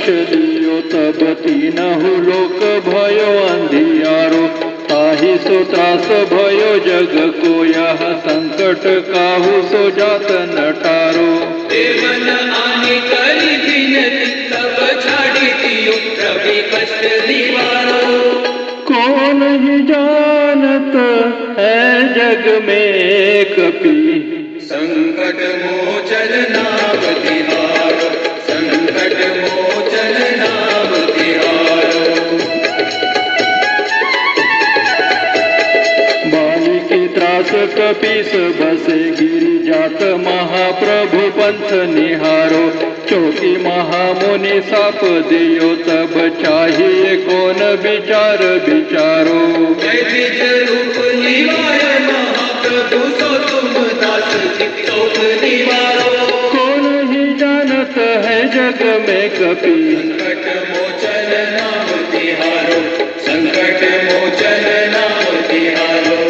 कष्ट दियो तब तीनहु लोक भयो अंधियारो। ताहि सो त्रास भयो जग को यह संकट काहू सो जात नटारो। देवन आने करी विनती तब छाड़ी दियो रवि कष्ट निवारो। कौन ही जानत है जग में कपि संकट मोचन नाम तिहारो। संकट मोचन नाम तिहारो। बाली की त्रास कपीस बसे गिरि जात महाप्रभु पंथ निहारो। चौकी महामुनि साप दियो तब चाहिए कौन विचार विचारो। द्विज रूप निवार महाप्रभु सो तुम दास चित्तों निवारो। कौन ही जानत है जग में कपि संकट मोचन नाम तिहारो। संकट मोचन नाम तिहारो।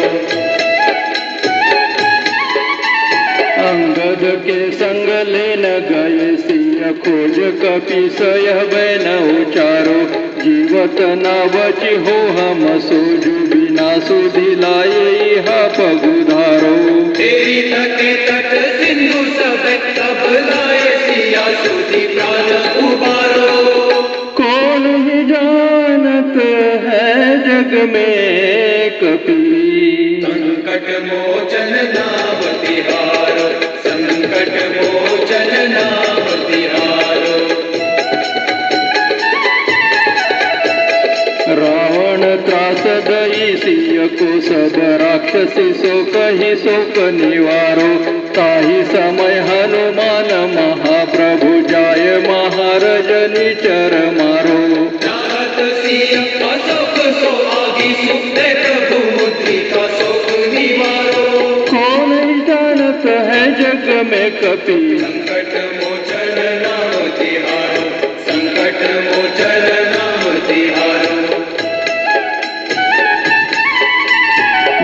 अंगद के संग लेन गए सिय खोज कपीस यह बैन उचारो। जीवत न बचि हो हम सोजु बिना सुधि लाए इहा पगुधारो। तेरी तटे तट सिंधु सब तब लाए सिया सुधि प्राण उबारो। कौन ही जानत है जग में कपि संकट मोचन नाम तिहारो। संकट मोचन नाम तिहारो। रावण त्रास दई सिय को सब राक्षसी सो कही शोक निवारो। ताहि समय हनुमान महाप्रभु जाय महारजनी चर मारो। राहत सिया अशोक सो आगी सुते प्रभु मुद्रिका शोक निवारो। कौन ही जानत है जग में कपि संकट मोचन नाम तिहारो। संकट मोचन नाम तिहारो।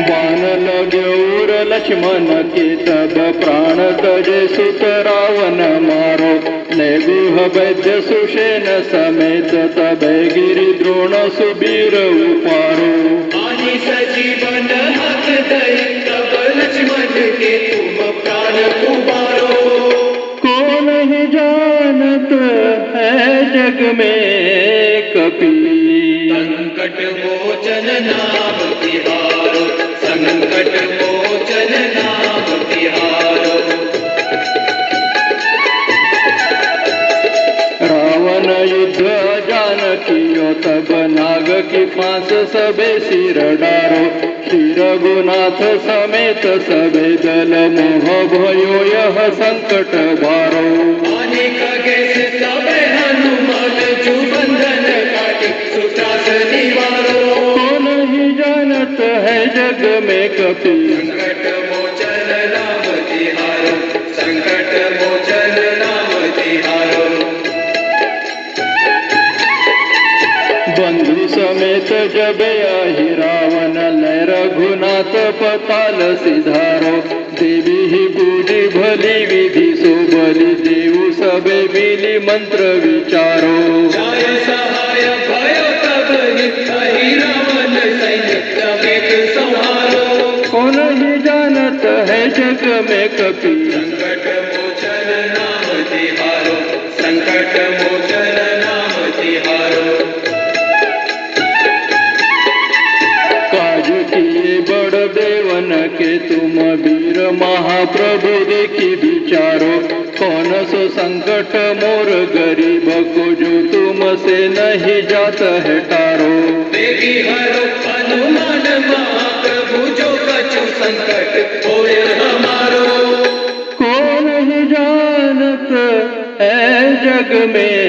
बाण लग्योर लक्ष्मण के तब प्राण तजे सुत रावण मारो। गुह वैद्य सुषेण समेत तब गिरि द्रोण सुबीर उपारो। आनि सजीवन हाथ दई तब लक्ष्मण के तुम प्राण उबारो। कौन ही जानत है जग में कपि संकट मोचन नाम तिहारो। संकट मोचन नाम तिहारो। रावण युद्ध जानकियो तब नाग की फांस सबे सिर डारो। श्री रघुनाथ समेत सबे दल मोह भयो यह संकट बारो। अनेक गेस सबे हनुमान जो बंधन काटी सुत्रास निवारो। कौन ही जानत है जग में कपि संकट मोचन नाम तिहारो। संकट मोचन नाम तिहारो। बंधु समेत जब आहि रावण लय रघुनाथ पताल सिधारो। देवी ही बूझी भली विधि सो बलि देव सबे मिली मंत्र विचारो। जय सहाय भयो तब निकहि रावण सैन्य समेत संहारो। कौन ही जानत है जग में कपि संकट मोचन नाम तिहारो। संकट मोचन नाम तिहारो। काज किए बड़ देवन के तुम वीर महाप्रभु देखी विचारो। कौन सो संकट मोर गरीब को जो तुम से नहीं जात है टारो। देवी हरो हनुमान महाप्रभु जो कछु संकट होय हमारो। कौन ही जानत है जग में